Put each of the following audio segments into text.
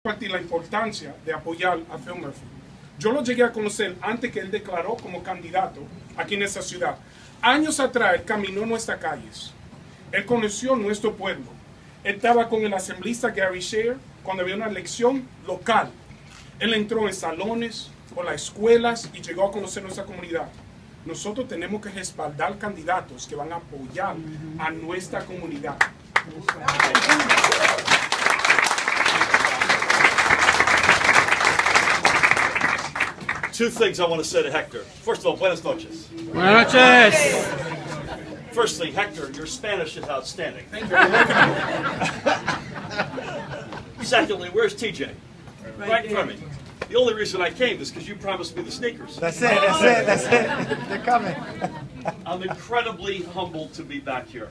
compartir la importancia de apoyar a Phil-Morphy. Yo lo llegué a conocer antes que él declaró como candidato aquí en esta ciudad. Años atrás él caminó nuestras calles. Él conoció nuestro pueblo. Él estaba con el asambleísta Gary Share cuando había una elección local. Él entró en salones, por las escuelas y llegó a conocer nuestra comunidad. Nosotros tenemos que respaldar candidatos que van a apoyar a nuestra comunidad. Two things I want to say to Hector. First of all, buenas noches. Buenas noches. Firstly, Hector, your Spanish is outstanding. Thank you. Secondly, where's TJ? Right in front of me. The only reason I came is because you promised me the sneakers. That's it, that's it, that's it. They're coming. I'm incredibly humbled to be back here.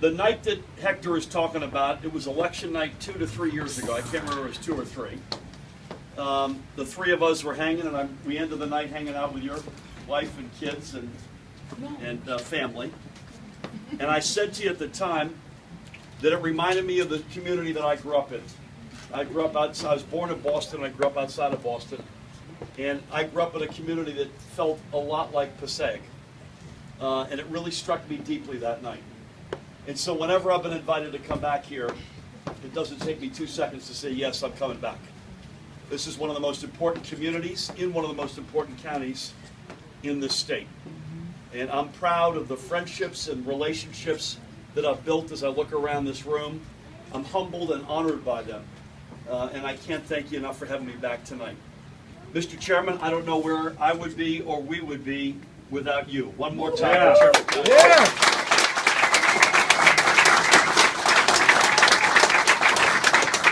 The night that Hector is talking about, it was election night 2 to 3 years ago. I can't remember if it was 2 or 3. The three of us were hanging, and we ended the night hanging out with your wife and kids and family. And I said to you at the time that it reminded me of the community that I grew up in. I grew up outside, I was born in Boston, I grew up outside of Boston. And I grew up in a community that felt a lot like Passaic. And it really struck me deeply that night. And so whenever I've been invited to come back here, it doesn't take me 2 seconds to say, yes, I'm coming back. This is one of the most important communities in one of the most important counties in this state. And I'm proud of the friendships and relationships that I've built as I look around this room. I'm humbled and honored by them. And I can't thank you enough for having me back tonight. Mr. Chairman, I don't know where I would be or we would be without you. One more time, Yeah. Chairman. Yeah.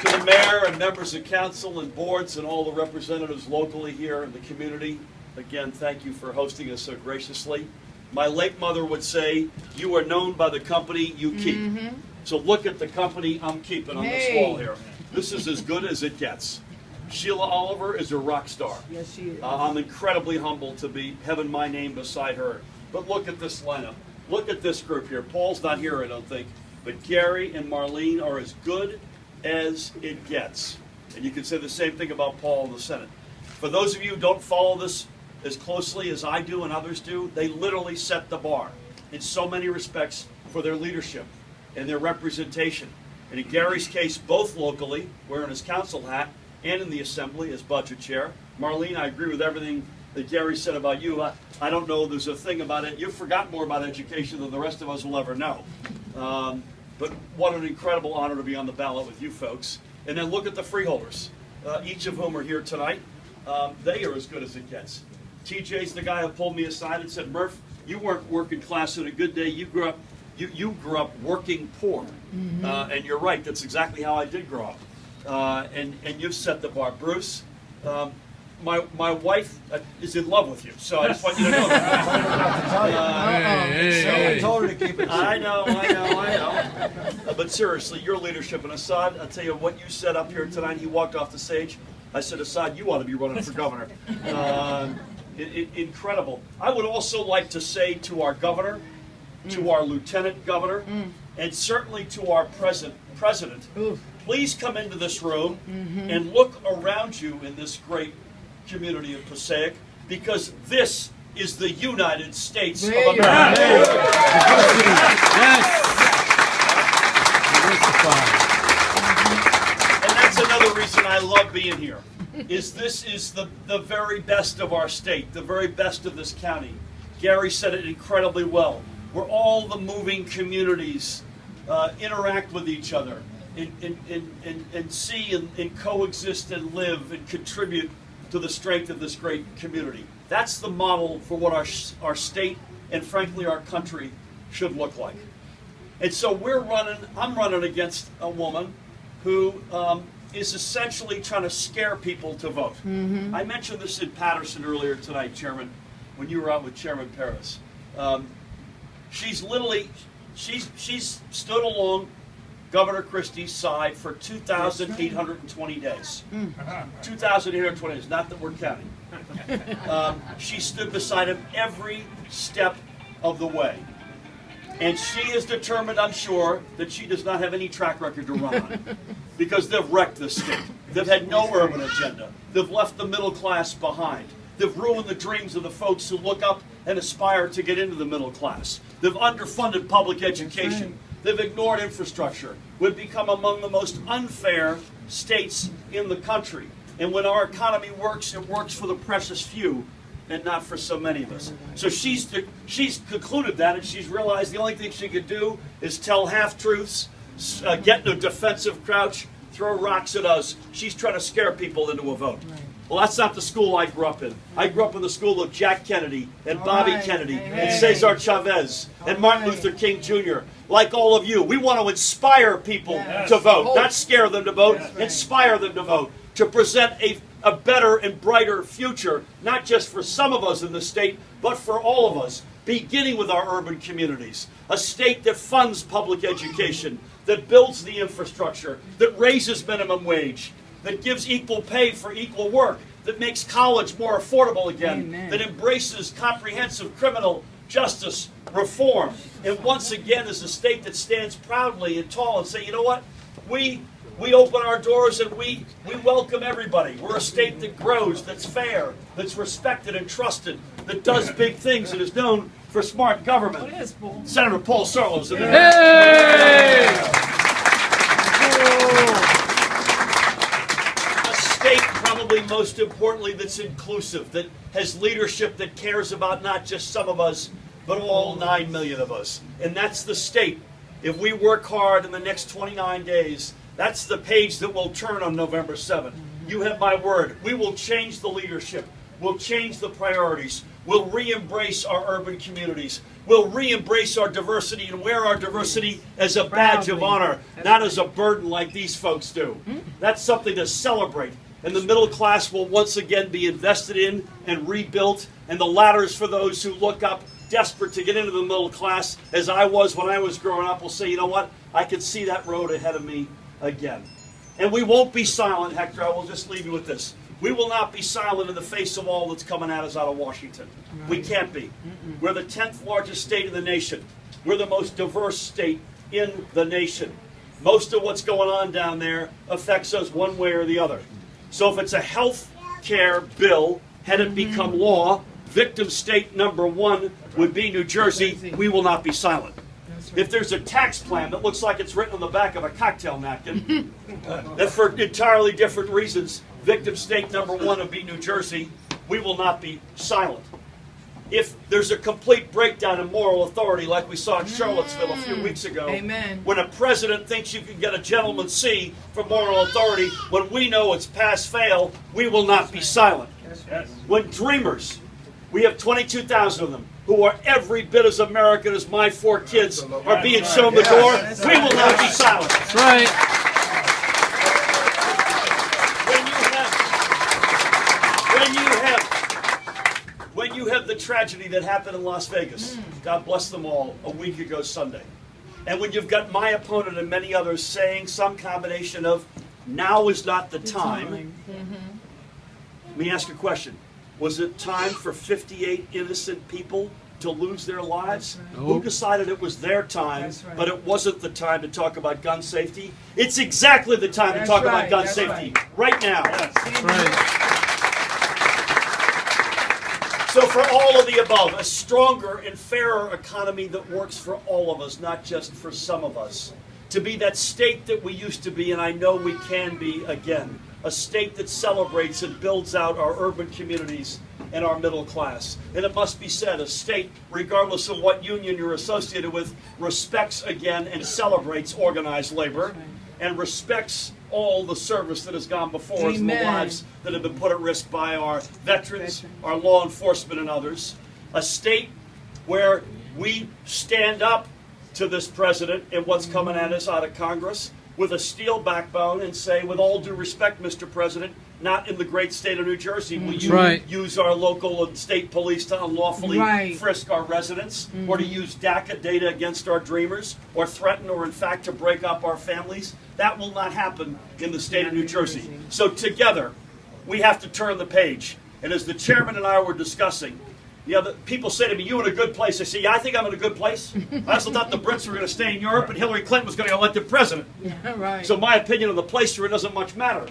To the mayor and members of council and boards and all the representatives locally here in the community, again, thank you for hosting us so graciously. My late mother would say, you are known by the company you keep. So look at the company I'm keeping on this wall here. This is as good as it gets. Sheila Oliver is a rock star. Yes, she is. I'm incredibly humbled to be having my name beside her. But look at this lineup. Look at this group here. Paul's not here, I don't think. But Gary and Marlene are as good as it gets. And you can say the same thing about Paul in the Senate. For those of you who don't follow this as closely as I do and others do, they literally set the bar in so many respects for their leadership and their representation. And in Gary's case, both locally, wearing his council hat, and in the Assembly as budget chair. Marlene, I agree with everything that Gary said about you. I don't know, there's a thing about it. You've forgotten more about education than the rest of us will ever know. But what an incredible honor to be on the ballot with you folks. And then look at the freeholders, each of whom are here tonight. They are as good as it gets. TJ's the guy who pulled me aside and said, Murph, you weren't working class in a good day. You grew up working poor. And you're right, that's exactly how I did grow up. And you've set the bar. Bruce, my wife is in love with you, so I just want you to know that. I told her to keep it. I know. But seriously, your leadership, and Assad, I'll tell you what you said up here tonight. He walked off the stage. I said, Assad, you ought to be running for governor. Incredible. I would also like to say to our governor, to our lieutenant governor, and certainly to our president, please come into this room and look around you in this great community of Passaic, because this is the United States of America. And that's another reason I love being here, is this is the very best of our state, the very best of this county. Gary said it incredibly well. Where all the moving communities interact with each other and see and coexist and live and contribute to the strength of this great community. That's the model for what our state and frankly our country should look like. And so I'm running against a woman who is essentially trying to scare people to vote. I mentioned this in Patterson earlier tonight, Chairman, when you were out with Chairman Paris. She's stood along Governor Christie's side for 2,820 days. 2,820 days, not that we're counting. She stood beside him every step of the way. And she is determined, I'm sure, that she does not have any track record to run on. because they've wrecked this state. They've had no urban agenda. They've left the middle class behind. They've ruined the dreams of the folks who look up and aspire to get into the middle class. They've underfunded public education. They've ignored infrastructure. We've become among the most unfair states in the country. And when our economy works, it works for the precious few and not for so many of us. So she's concluded that, and she's realized the only thing she could do is tell half-truths, get in a defensive crouch, throw rocks at us. She's trying to scare people into a vote. Well, that's not the school I grew up in. I grew up in the school of Jack Kennedy and Bobby Kennedy and Cesar Chavez and Martin Luther King Jr. Like all of you, we want to inspire people to vote, not scare them to vote, inspire them to vote, to present a better and brighter future, not just for some of us in the state, but for all of us, beginning with our urban communities. A state that funds public education, that builds the infrastructure, that raises minimum wage, that gives equal pay for equal work, that makes college more affordable again, that embraces comprehensive criminal justice reform, and once again is a state that stands proudly and tall and say, you know what, we open our doors and we welcome everybody. We're a state that grows, that's fair, that's respected and trusted, that does big things and is known for smart government. Senator Paul Sarlo's in there. A state, probably most importantly, that's inclusive, that has leadership that cares about not just some of us, but all 9 million of us. And that's the state. If we work hard in the next 29 days, that's the page that will turn on November 7th. You have my word. We will change the leadership. We'll change the priorities. We'll re-embrace our urban communities. We'll re-embrace our diversity and wear our diversity as a badge of honor, not as a burden like these folks do. That's something to celebrate. And the middle class will once again be invested in and rebuilt. And the ladders for those who look up desperate to get into the middle class, as I was when I was growing up, will say, you know what? I can see that road ahead of me again. And we won't be silent, Hector. I will just leave you with this. We will not be silent in the face of all that's coming at us out of Washington. We can't be. We're the 10th largest state in the nation. We're the most diverse state in the nation. Most of what's going on down there affects us one way or the other. So if it's a health care bill, had it become law, victim state number 1 would be New Jersey. We will not be silent. If there's a tax plan that looks like it's written on the back of a cocktail napkin, that for entirely different reasons, victim state number 1 would be New Jersey, we will not be silent. If there's a complete breakdown in moral authority like we saw in Charlottesville a few weeks ago, when a president thinks you can get a gentleman's C for moral authority, when we know it's pass-fail, we will not be silent. When dreamers, we have 22,000 of them, who are every bit as American as my 4 kids, are being shown the door, we will not be silent. That's right. When you have the tragedy that happened in Las Vegas, God bless them all, a week ago Sunday, and when you've got my opponent and many others saying some combination of, now is not the time, let me ask you a question. Was it time for 58 innocent people to lose their lives? Who decided it was their time, but it wasn't the time to talk about gun safety? It's exactly the time to talk about gun safety, right now. That's right. So for all of the above, a stronger and fairer economy that works for all of us, not just for some of us. To be that state that we used to be, and I know we can be again. A state that celebrates and builds out our urban communities and our middle class. And it must be said, a state, regardless of what union you're associated with, respects again and celebrates organized labor and respects all the service that has gone before us and the lives that have been put at risk by our veterans, our law enforcement, and others. A state where we stand up to this president and what's coming at us out of Congress with a steel backbone and say, with all due respect, Mr. President, not in the great state of New Jersey will you use our local and state police to unlawfully frisk our residents, or to use DACA data against our dreamers, or threaten or in fact to break up our families. That will not happen in the state of New Jersey. So together, we have to turn the page. And as the chairman and I were discussing, Yeah, people say to me, "You in a good place?" I say, "Yeah, I think I'm in a good place." I also thought the Brits were going to stay in Europe and Hillary Clinton was going to get elected president. Yeah, right. So my opinion of the place here doesn't much matter.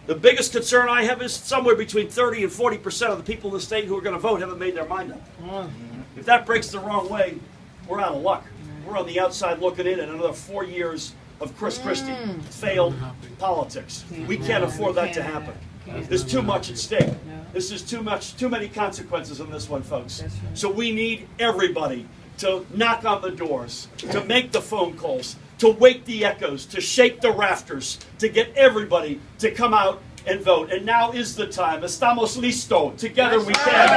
The biggest concern I have is somewhere between 30 and 40% of the people in the state who are going to vote haven't made their mind up. If that breaks the wrong way, we're out of luck. We're on the outside looking in at another 4 years of Chris Christie, failed politics. We can't afford that to happen. There's too much at stake. This is too many consequences in this one, folks. So we need everybody to knock on the doors, to make the phone calls, to wake the echoes, to shake the rafters, to get everybody to come out and vote. And now is the time. Estamos listo. Together we can.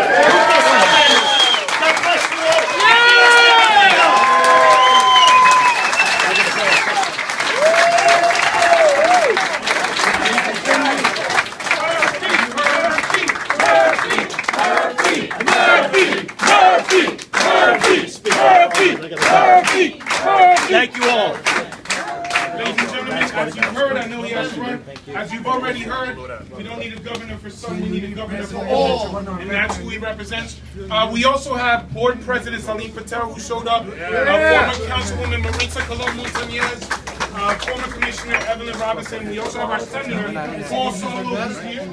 God bless you all. Thank you all. Ladies and gentlemen, as you've heard, I know he has to run. As you've already heard, we don't need a governor for some, we need a governor for all, and that's who he represents. We also have Board President Salim Patel, who showed up, former Councilwoman Maritza Colon Montañez, former Commissioner Evelyn Robinson. We also have our Senator, Paul Solo, who's here.